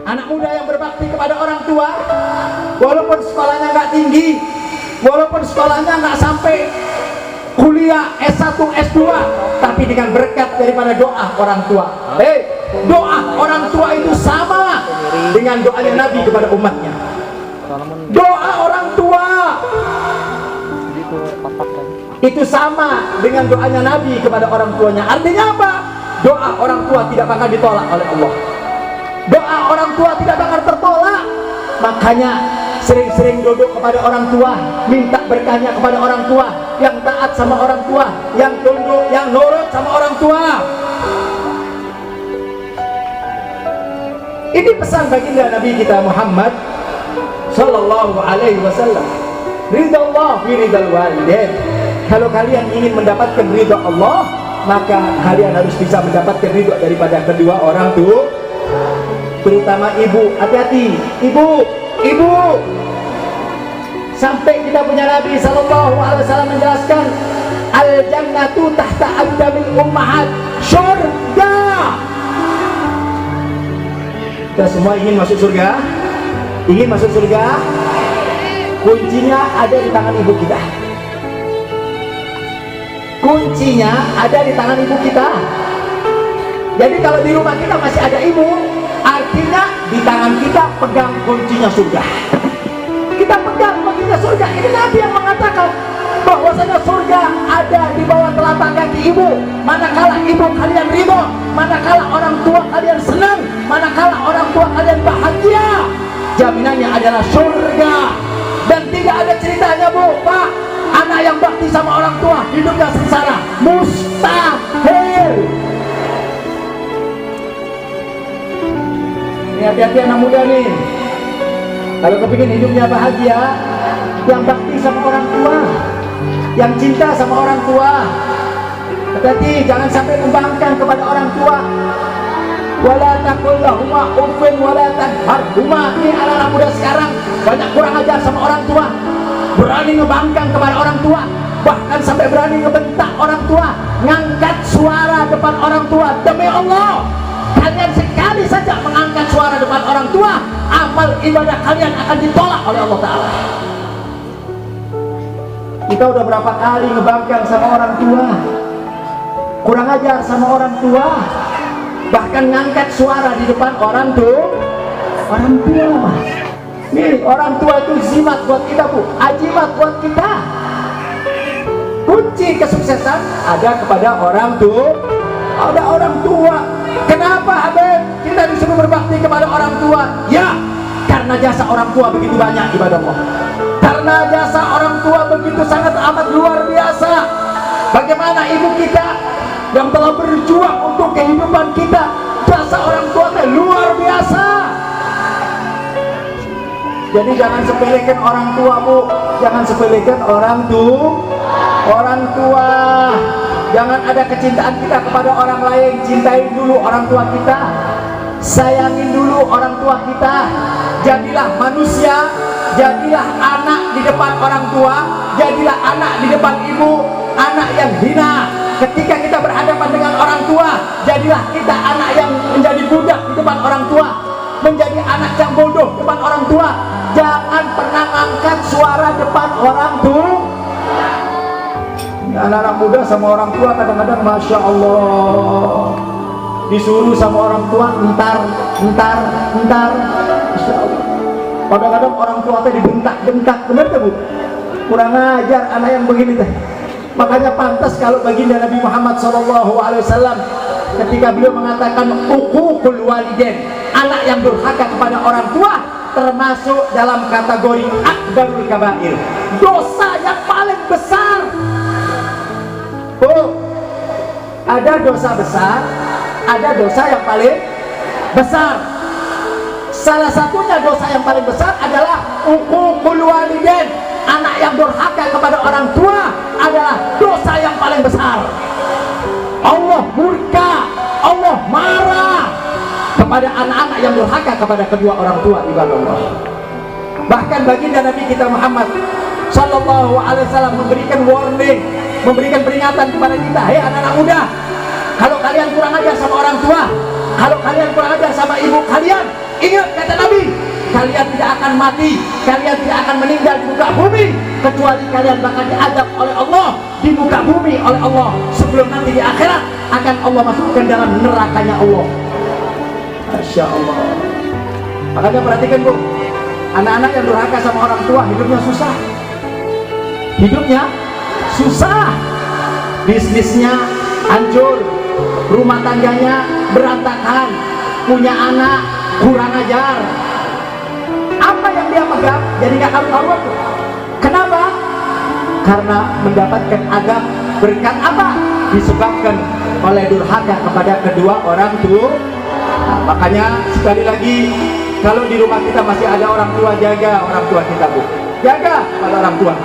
Anak muda yang berbakti kepada orang tua, walaupun sekolahnya nggak tinggi, walaupun sekolahnya nggak sampai kuliah S1, S2, tapi dengan berkat daripada doa orang tua. Doa orang tua itu sama dengan doanya Nabi kepada umatnya. Doa orang tua itu sama dengan doanya Nabi kepada orang tuanya. Artinya apa? Doa orang tua tidak bakal ditolak oleh Allah. Doa orang tua tidak bakal tertolak. Makanya sering-sering duduk kepada orang tua, minta berkahnya kepada orang tua, yang taat sama orang tua, yang tunduk, yang nurut sama orang tua. Ini pesan baginda Nabi kita Muhammad sallallahu alaihi wasallam. Ridha Allah fi ridal walidain. Kalau kalian ingin mendapatkan ridha Allah, maka kalian harus bisa mendapatkan ridha daripada kedua orang tua, terutama ibu. Hati-hati, ibu. Sampai kita punya Nabi sallallahu alaihi wasallam menjelaskan, al jannatu tahta aqdamil ummahat. Surga. Kita semua ingin masuk surga? Ingin masuk surga? Kuncinya ada di tangan ibu kita. Kuncinya ada di tangan ibu kita. Jadi kalau di rumah kita masih ada ibu, artinya di tangan kita pegang kuncinya surga. Kita pegang kuncinya surga. Ini Nabi yang mengatakan bahwasanya surga ada di bawah telapak kaki ibu. Manakala ibu kalian ridho, manakala orang tua kalian senang, manakala orang tua kalian bahagia, jaminannya adalah surga. Dan tidak ada ceritanya, Bu, Pak, anak yang bakti sama orang tua hidupnya sengsara. Mustahil. Ini hati-hati anak muda nih. Kalau kepingin hidupnya bahagia, yang bakti sama orang tua, yang cinta sama orang tua, hati-hati jangan sampai membangkang kepada orang tua. Wala taqul lahuma uffin wala tanharhuma. Ini anak-anak muda sekarang banyak kurang ajar sama orang tua, berani ngebangkang kepada orang tua, bahkan sampai berani ngebentak orang tua, ngangkat suara depan orang tua. Demi Allah, kalian sekali saja mengangkat suara depan orang tua, amal ibadah kalian akan ditolak oleh Allah Ta'ala. Kita udah berapa kali ngebangkang sama orang tua, kurang ajar sama orang tua, bahkan ngangkat suara di depan orang tua. Nih, orang tua itu zimat buat kita, Bu, ajimat buat kita. Kunci kesuksesan ada kepada orang tua. Ada orang tua. Kenapa, Habib, kita disuruh berbakti kepada orang tua? Ya, karena jasa orang tua begitu banyak ibadah Allah. Karena jasa orang tua begitu sangat amat luar biasa. Bagaimana ibu kita yang telah berjuang untuk kehidupan kita, jasa orang tua itu luar biasa. Jadi jangan sepelekan orang tua, Bu. Jangan sepelekan orang tua. Jangan ada kecintaan kita kepada orang lain. Cintai dulu orang tua kita, sayangin dulu orang tua kita. Jadilah manusia, jadilah anak di depan orang tua, jadilah anak di depan ibu. Anak yang hina ketika kita berhadapan dengan orang tua, jadilah kita anak yang menjadi budak di depan orang tua, menjadi anak yang bodoh depan orang tua. Jangan pernah angkat suara depan orang tua. Anak-anak muda sama orang tua kadang-kadang Masya Allah, disuruh sama orang tua entar Masya Allah. Kadang-kadang orang tua teh dibentak-bentak, bener tuh, Bu? Kurang ajar anak yang begini teh. Makanya pantas kalau baginda Nabi Muhammad SAW ketika beliau mengatakan uququl walidain, anak yang durhaka kepada orang tua termasuk dalam kategori akbarul kabair, dosa yang paling besar. Oh, ada dosa besar, ada dosa yang paling besar. Salah satunya dosa yang paling besar adalah uququl walidain, anak yang durhaka kepada orang tua adalah dosa yang paling besar. Allah murka, Allah marah kepada anak-anak yang durhaka kepada kedua orang tua, ibadah Allah. Bahkan baginda Nabi kita Muhammad sallallahu alaihi wasallam memberikan warning, memberikan peringatan kepada kita, hei anak-anak muda, kalau kalian kurang ajar sama orang tua, kalau kalian kurang ajar sama ibu kalian, Ingat kata Nabi, kalian tidak akan mati, kalian tidak akan meninggal di muka bumi, kecuali kalian bakal diadab oleh Allah di muka bumi oleh Allah, sebelum nanti di akhirat akan Allah masukkan dalam nerakanya Allah. Masya Allah. Makanya perhatikan Bu, anak-anak yang durhaka sama orang tua hidupnya susah. Hidupnya susah, bisnisnya hancur, rumah tangganya berantakan, punya anak kurang ajar. Apa yang dia pegang jadi gak karu-karuan. Kenapa? Karena mendapatkan adab berkat apa? Disebabkan oleh durhaka kepada kedua orang tua. Nah, makanya sekali lagi, kalau di rumah kita masih ada orang tua, jaga orang tua kita Bu, jaga pada orang tua.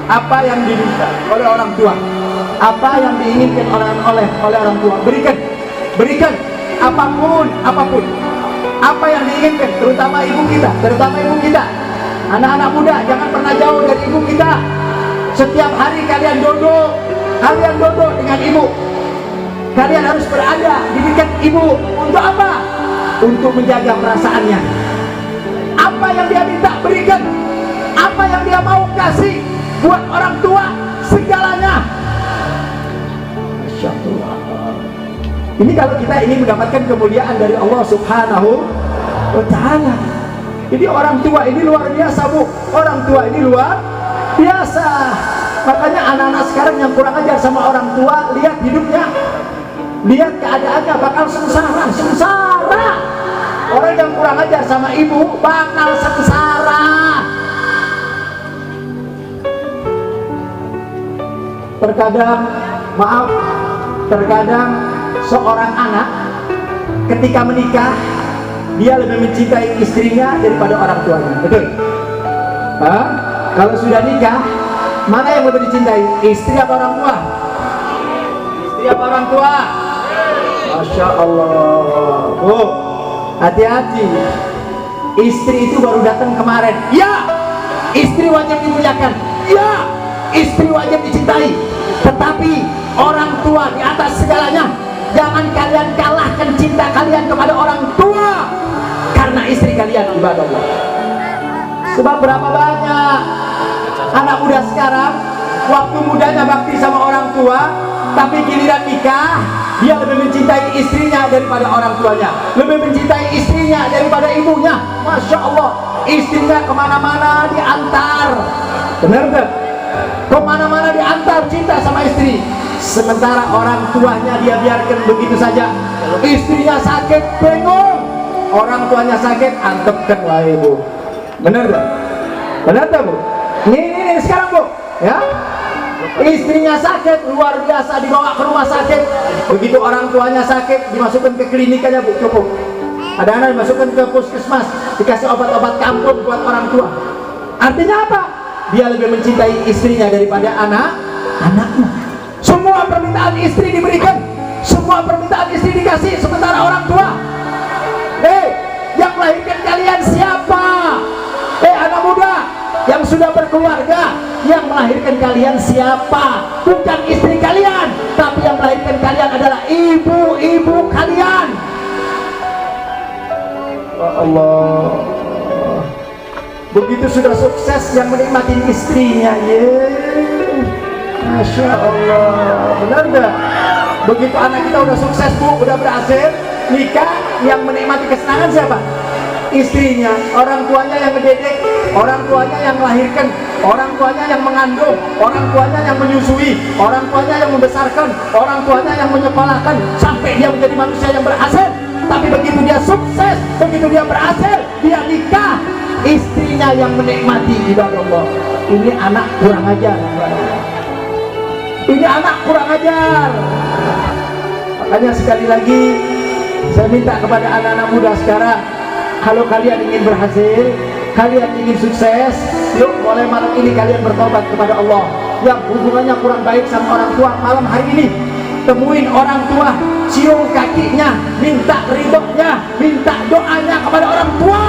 Apa yang diminta oleh orang tua, apa yang diinginkan oleh orang tua, berikan apapun apa yang diinginkan, terutama ibu kita. Anak-anak muda jangan pernah jauh dari ibu kita. Setiap hari kalian duduk dengan ibu, kalian harus berada di dekat ibu. Untuk apa? Untuk menjaga perasaannya. Apa yang dia minta berikan, apa yang dia mau kasih buat orang tua, segalanya. Masya Allah. Ini kalau kita ingin mendapatkan kemuliaan dari Allah Subhanahu wa Ta'ala. Jadi orang tua ini luar biasa Bu, orang tua ini luar biasa. Makanya anak-anak sekarang yang kurang ajar sama orang tua, lihat hidupnya, lihat keadaannya, bakal sengsara. Orang yang kurang ajar sama ibu bakal sengsara. Terkadang seorang anak ketika menikah dia lebih mencintai istrinya daripada orang tuanya. Betul? Kalau sudah nikah, mana yang lebih dicintai? Istri apa orang tua? Istri apa orang tua? Masya Allah. Bu, hati-hati. Istri itu baru datang kemarin. Ya, istri wajib dimuliakan. Ya, istri wajib dicintai. Tetapi orang tua di atas segalanya. Jangan kalian kalahkan cinta kalian kepada orang tua karena istri kalian ibadah Allah. Sebab berapa banyak anak muda sekarang waktu mudanya bakti sama orang tua, tapi giliran nikah dia lebih mencintai istrinya daripada orang tuanya, lebih mencintai istrinya daripada ibunya. Masya Allah, istrinya kemana-mana diantar. Benar gak? Kemana-mana diantar, cinta sama istri. Sementara orang tuanya dia biarkan begitu saja. Istrinya sakit, bingung. Orang tuanya sakit, antepkan lah ibu. Benar gak? Benar gak Bu? Ini sekarang Bu, ya. Istrinya sakit, luar biasa, dibawa ke rumah sakit. Begitu orang tuanya sakit, dimasukkan ke klinik aja Bu, cukup. Ada anak dimasukkan ke puskesmas, dikasih obat-obat kampung buat orang tua. Artinya apa? Dia lebih mencintai istrinya daripada anaknya. Semua permintaan istri diberikan, semua permintaan istri dikasih, sementara orang tua, yang melahirkan kalian siapa? Anak muda yang sudah berkeluarga, yang melahirkan kalian siapa? Bukan istri kalian, tapi yang melahirkan kalian adalah ibu-ibu kalian. Allah. Begitu sudah sukses yang menikmati istrinya, Masya Allah. Benar enggak? Begitu anak kita udah sukses Bu, udah berhasil nikah, yang menikmati kesenangan siapa? Istrinya. Orang tuanya yang mendidik, orang tuanya yang melahirkan, orang tuanya yang mengandung, orang tuanya yang menyusui, orang tuanya yang membesarkan, orang tuanya yang menyekolahkan sampai dia menjadi manusia yang berhasil. Tapi begitu dia sukses, begitu dia berhasil, dia nikah, istrinya yang menikmati ibadah Allah. Ini anak kurang ajar. Ini anak kurang ajar. Makanya sekali lagi saya minta kepada anak-anak muda sekarang, kalau kalian ingin berhasil, kalian ingin sukses, yuk mulai malam ini kalian bertobat kepada Allah. Yang hubungannya kurang baik sama orang tua, malam hari ini temuin orang tua, cium kakinya, minta ridhonya, minta doanya kepada orang tua.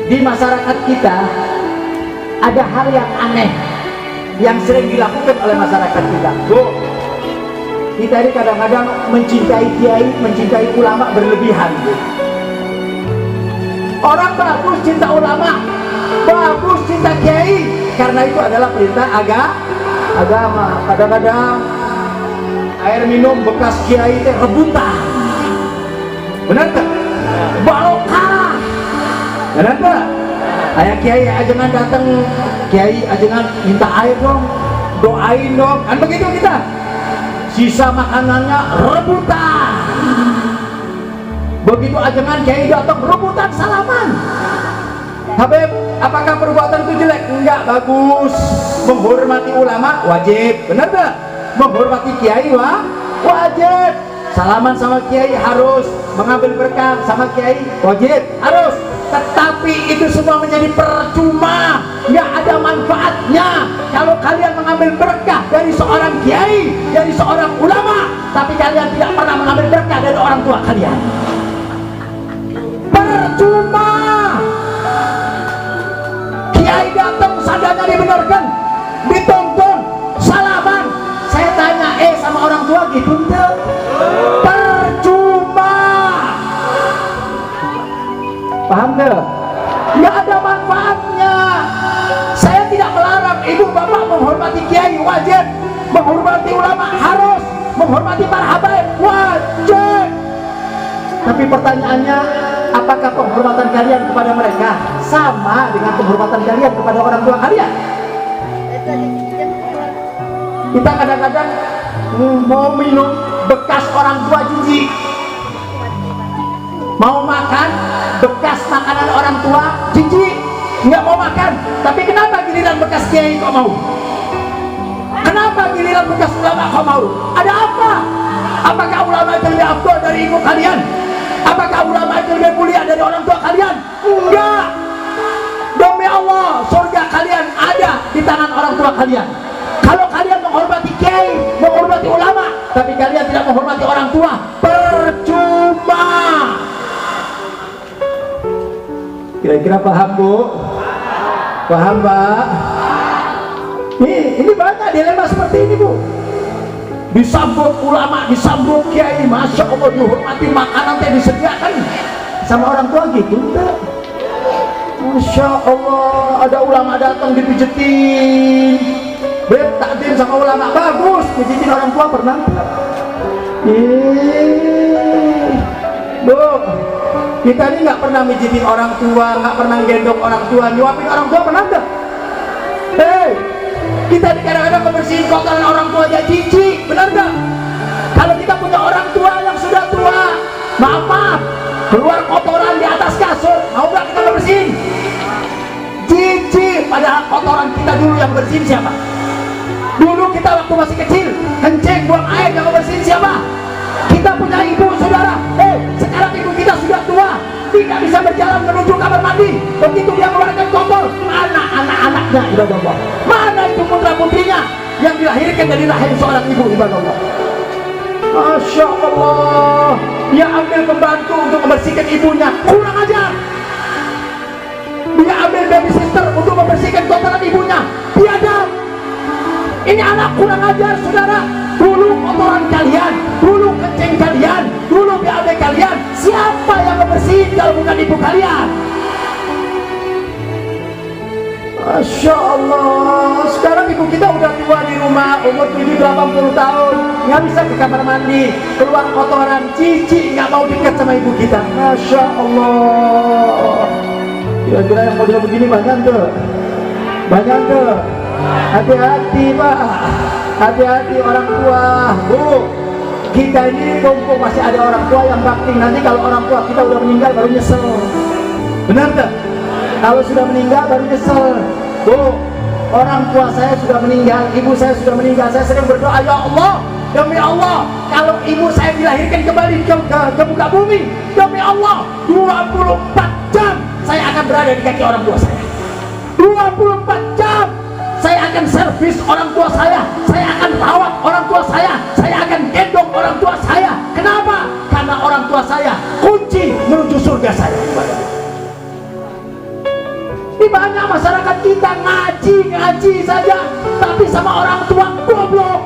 Di masyarakat kita ada hal yang aneh yang sering dilakukan oleh masyarakat kita. Bu, kita ini kadang-kadang mencintai kiai, mencintai ulama berlebihan. Orang bagus cinta ulama, bagus cinta kiai, karena itu adalah perintah agama. Kadang-kadang air minum bekas kiai itu rebutan, benar tak? Barokah, benar tak? Ayah kiai ajengan datang, kiai ajengan minta air dong, doain dong, kan begitu kita. Sisa makanannya rebutan. Begitu ajengan kiai datang rebutan salaman. Habib, apakah perbuatan itu jelek? Enggak, bagus. Menghormati ulama wajib, benar tak? Menghormati kiai wajib. Salaman sama kiai harus, mengambil berkah sama kiai wajib, harus. Tetapi itu semua menjadi percuma, nggak ada manfaatnya kalau kalian mengambil berkah dari seorang kiai, dari seorang ulama, tapi kalian tidak pernah mengambil berkah dari orang tua kalian. Percuma. Kiai datang sadanya dibenarkan, ditonton, salaman. Saya tanya, sama orang tua gitu enggak? Percuma. Paham gak? Nggak ada manfaatnya. Saya tidak melarang ibu bapak menghormati kiai wajib, menghormati ulama harus, menghormati para habaib wajib. Tapi pertanyaannya, apakah penghormatan kalian kepada mereka sama dengan penghormatan kalian kepada orang tua kalian? Kita kadang-kadang mau minum bekas orang tua jijik, mau makan bekas makanan orang tua jijik, nggak mau makan. Tapi kenapa giliran bekas kiai kok mau? Kenapa giliran bekas ulama kok mau? Ada apa? Apakah ulama itu lebih afdal dari ibu kalian? Apakah ulama itu lebih mulia dari orang tua kalian? Enggak. Demi Allah, surga kalian ada di tangan orang tua kalian. Kalau kalian menghormati kiai, menghormati ulama, tapi kalian tidak menghormati orang tua, percuma. Kira-kira paham, Bu? Paham, Pak? Ini banyak dilema seperti ini, Bu. Disambut ulama, disambut kiai, masya Allah, dihormati, makanan yang disediakan sama orang tua gitu enggak? Masya Allah, ada ulama datang dipijetin, takdim sama ulama, bagus. Pijetin orang tua pernah? Bu, kita ini nggak pernah mijitin orang tua, nggak pernah gendong orang tua, nyuapin orang tua pernah nggak? Kita ini kadang-kadang membersihin kotoran orang tua aja jijik, benar nggak? Kalau kita punya orang tua yang sudah tua, maaf, keluar kotoran di atas kasur, mau nggak kita bersihin? Jijik, padahal kotoran kita dulu yang bersihin siapa? Dulu kita waktu masih kecil, kencing, buang air, yang bersihin siapa? Kita punya ibu, saudara. Sekarang ibu kita sudah tua, tidak bisa berjalan menuju kamar mandi. Begitu dia mengeluarkan kotor, mana anak-anaknya, ibadah Allah? Mana itu putra-putrinya yang dilahirkan dari rahim seorang ibu, ibadah Allah? Masya Allah, dia ambil pembantu untuk membersihkan ibunya, kurang ajar. Dia ambil babysitter untuk membersihkan kotoran ibunya, biadab. Ini anak kurang ajar, saudara. Dulu kotoran kalian, dulu kencing kalian, dulu BAB kalian, siapa yang membersihin kalau bukan ibu kalian? Masya Allah. Sekarang ibu kita udah tua di rumah, umur 70-80 tahun, nggak bisa ke kamar mandi, keluar kotoran, cici nggak mau dekat sama ibu kita. Masya Allah. Kira-kira yang model begini banyak tuh, banyak tuh. Hati-hati, Pak, hati-hati orang tua. Bu, kita ini mumpung masih ada orang tua yang bakti, nanti kalau orang tua kita udah meninggal baru nyesel, benar tak? Kalau sudah meninggal baru nyesel. Bu, orang tua saya sudah meninggal, ibu saya sudah meninggal, saya sering berdoa, ya Allah, demi Allah, kalau ibu saya dilahirkan kembali ke muka bumi, demi Allah, 24 jam saya akan berada di kaki orang tua saya. 24 jam saya akan servis orang tua saya akan rawat orang tua saya akan gendong orang tua saya. Kenapa? Karena orang tua saya kunci menuju surga saya. Ini banyak masyarakat kita ngaji saja, tapi sama orang tua goblok.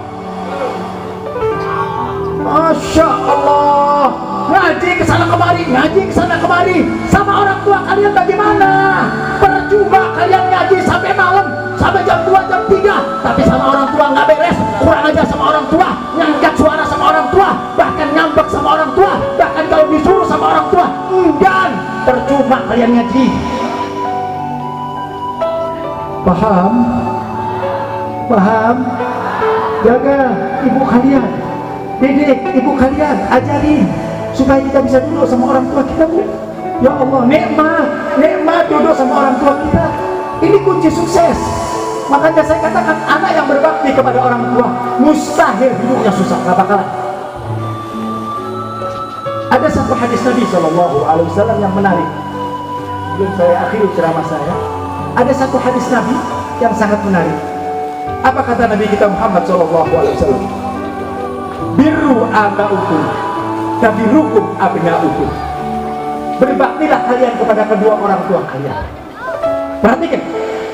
Masya Allah, ngaji kesana kemari sama orang tua kalian bagaimana? Percuma kalian ngaji sampai malam, sampai jam 2, jam 3, tapi sama orang tua nggak beres. Kurang aja sama orang tua, ngangkat suara sama orang tua, bahkan ngambek sama orang tua, bahkan kalau disuruh sama orang tua enggan. Percuma kalian ngaji. Paham? Jaga ibu kalian, didik ibu kalian, ajarin supaya kita bisa duduk sama orang tua kita, Bu. Ya Allah, nikmat duduk sama orang tua kita. Ini kunci sukses. Makanya saya katakan anak yang berbakti kepada orang tua mustahil hidupnya susah, nggak bakalan. Ada satu hadis Nabi SAW yang menarik. Sebelum saya akhiri ceramah saya, ada satu hadis Nabi yang sangat menarik. Apa kata Nabi kita Muhammad SAW? Birru abaukum tabirukum abnaukum. Berbaktilah kalian kepada kedua orang tua kalian. Perhatikan,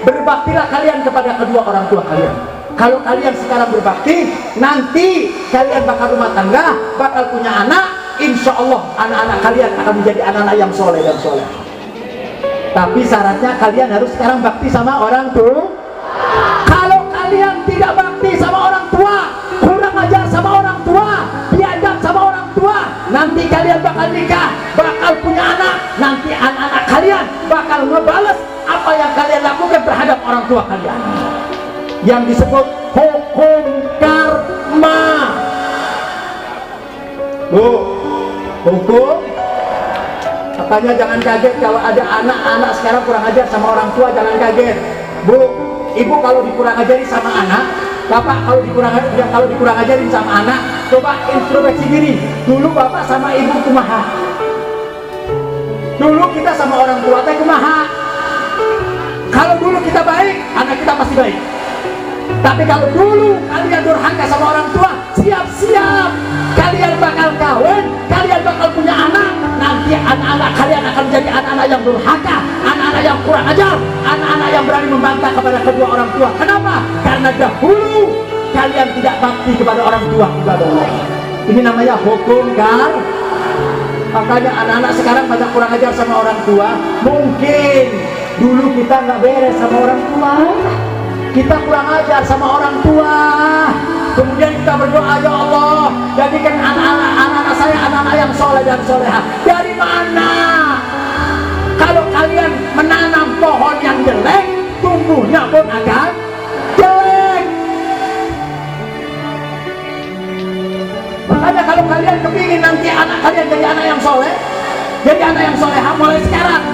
berbaktilah kalian kepada kedua orang tua kalian. Kalau kalian sekarang berbakti, nanti kalian bakal rumah tangga, bakal punya anak, insya Allah anak-anak kalian akan menjadi anak-anak yang soleh dan soleh. Tapi syaratnya kalian harus sekarang bakti sama orang tua. Kalau kalian tidak bakti sama orang tua, kurang ajar sama orang tua, biadab sama orang tua, nanti kalian bakal nikah, bakal punya anak, nanti anak-anak kalian bakal ngebales apa yang kalian lakukan terhadap orang tua kalian, yang disebut hukum karma. Bu, hukum. Makanya jangan kaget kalau ada anak-anak sekarang kurang ajar sama orang tua, jangan kaget. Bu, ibu kalau dikurang ajarin sama anak, bapak kalau dikurang ajarin sama anak, coba introspeksi diri. Dulu bapak sama ibu kumaha? Dulu kita sama orang tua teh kumaha? Kalau dulu kita baik, anak kita pasti baik. Tapi kalau dulu kalian durhaka sama orang tua, siap-siap kalian bakal kawin, kalian bakal punya anak. Nanti anak-anak kalian akan menjadi anak-anak yang durhaka, anak-anak yang kurang ajar, anak-anak yang berani membantah kepada kedua orang tua. Kenapa? Karena dahulu kalian tidak bakti kepada orang tua kepada Allah. Ini namanya hukum kan. Makanya anak-anak sekarang banyak kurang ajar sama orang tua. Mungkin dulu kita nggak beres sama orang tua, kita kurang ajar sama orang tua, kemudian kita berdoa, ya Allah jadikan anak-anak saya anak-anak yang soleh dan soleha. Dari mana? Kalau kalian menanam pohon yang jelek, tumbuhnya pun akan jelek. Makanya kalau kalian kepingin nanti anak kalian jadi anak yang soleh, jadi anak yang soleha, mulai sekarang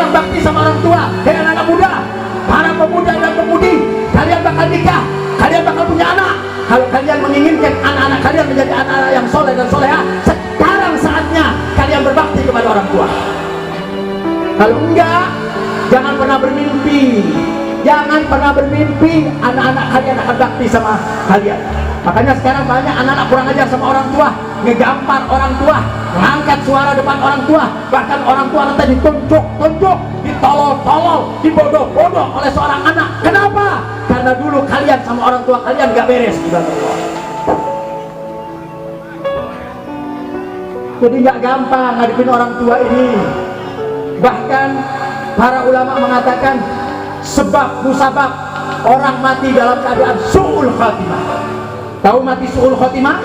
bakti sama orang tua. Hei anak muda, para pemuda dan pemudi, kalian bakal nikah, kalian bakal punya anak. Kalau kalian menginginkan anak-anak kalian menjadi anak-anak yang soleh dan soleha, sekarang saatnya kalian berbakti kepada orang tua. Kalau enggak, jangan pernah bermimpi, anak-anak kalian akan bakti sama kalian. Makanya sekarang banyak anak-anak kurang ajar sama orang tua, ngegampar orang tua, mengangkat suara depan orang tua, bahkan orang tua nanti ditunjuk, ditolol-tolol, dibodoh-bodoh oleh seorang anak. Kenapa? Karena dulu kalian sama orang tua kalian gak beres ibadah Allah. Jadi gak gampang ngadepin orang tua ini. Bahkan para ulama mengatakan sebab musabab orang mati dalam keadaan su'ul khatimah. Tahu mati su'ul khatimah?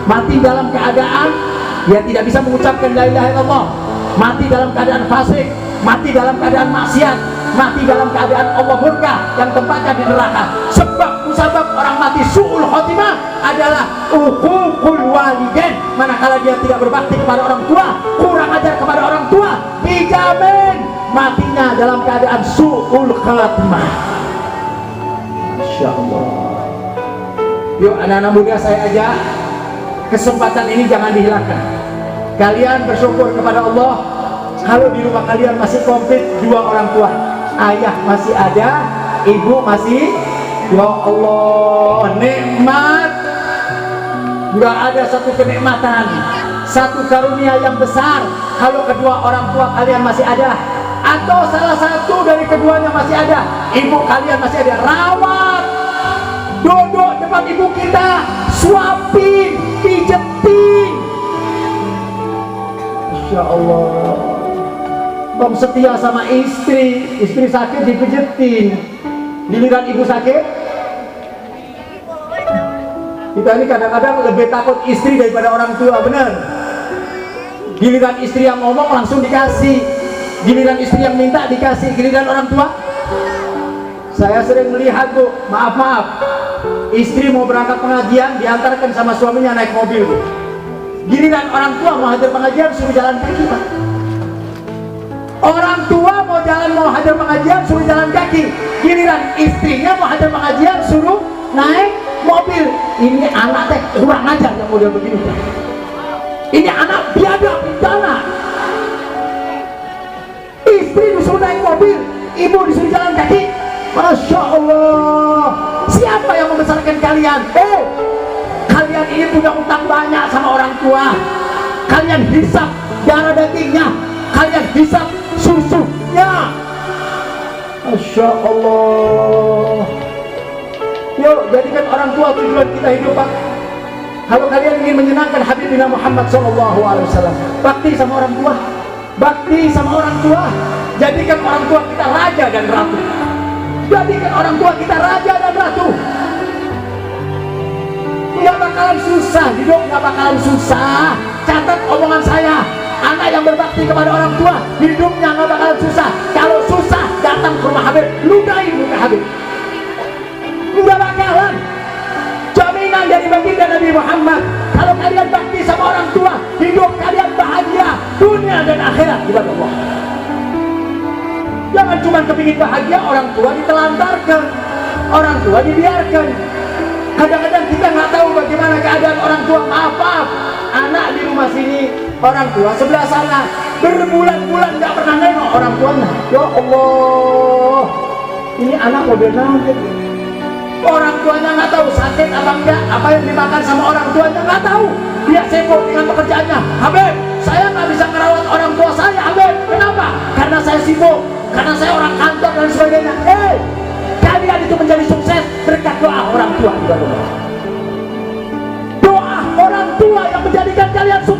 Mati dalam keadaan dia tidak bisa mengucapkan la ilaha illallah, mati dalam keadaan fasik, mati dalam keadaan maksiat, mati dalam keadaan Allah murka yang tempatnya di neraka. Sebab musabab orang mati su'ul khatimah adalah uququl walidain. Manakala dia tidak berbakti kepada orang tua, kurang ajar kepada orang tua, dijamin matinya dalam keadaan su'ul khatimah. Masya Allah. Yuk anak-anak muda, saya ajak, kesempatan ini jangan dihilangkan. Kalian bersyukur kepada Allah kalau di rumah kalian masih komplit dua orang tua, ayah masih ada, ibu masih. Ya Allah, nikmat. Nggak ada satu kenikmatan, satu karunia yang besar kalau kedua orang tua kalian masih ada, atau salah satu dari keduanya masih ada, ibu kalian masih ada. Rawat, duduk depan ibu kita, suapin, pijetin. Masya Allah. Bang setia sama istri sakit dipijetin. Giliran ibu sakit, kita ini kadang-kadang lebih takut istri daripada orang tua, benar. Giliran istri yang ngomong langsung dikasih, giliran istri yang minta dikasih, giliran orang tua. Saya sering melihat, Bu, maaf, istri mau berangkat pengajian diantarkan sama suaminya naik mobil, Bu. Giliran orang tua mau hadir pengajian suruh jalan kaki, Pak. Orang tua mau hadir pengajian suruh jalan kaki, giliran istrinya mau hadir pengajian suruh naik mobil. Ini anak teh kurang ajar yang model begini. Ini anak biadab bencana. Istri disuruh naik mobil, ibu disuruh jalan kaki. Masya Allah. Siapa yang membesarkan kalian? Kalian ini punya utang banyak sama orang tua. Kalian hisap darah dagingnya, kalian hisap susunya. Masya Allah. Yuk, jadikan orang tua tujuan kita hidup, Pak. Kalau kalian ingin menyenangkan Habibina Muhammad SAW, bakti sama orang tua. Bakti sama orang tua. Jadikan orang tua kita raja dan ratu. Jadikan orang tua kita raja dan ratu. Nggak bakalan susah, hidup nggak bakalan susah. Catat omongan saya. Anak yang berbakti kepada orang tua, hidupnya nggak bakalan susah. Kalau susah, datang ke rumah Habib, ludahi muka Habib. Nggak bakalan. Jaminan dari baginda Nabi Muhammad. Kalau kalian bakti sama orang tua, hidup kalian bahagia dunia dan akhirat. Ibadah Allah. Jangan cuma kepingin bahagia, orang tua ditelantarkan, orang tua dibiarkan. Kadang-kadang kita nggak tahu bagaimana keadaan orang tua. Maaf, anak di rumah sini, orang tua sebelah sana, berbulan-bulan nggak pernah nengok orang tuanya. Ya Allah, ini anak model naon. Orang tuanya nggak tahu sakit apa enggak, apa yang dimakan sama orang tuanya nggak tahu. Dia sibuk dengan pekerjaannya. Habib, saya nggak bisa merawat orang tua saya, Habib. Kenapa? Karena saya sibuk, karena saya orang kantor dan sebagainya. Kalian itu menjadi sukses berkat doa orang tua. Doa orang tua yang menjadikan kalian sukses.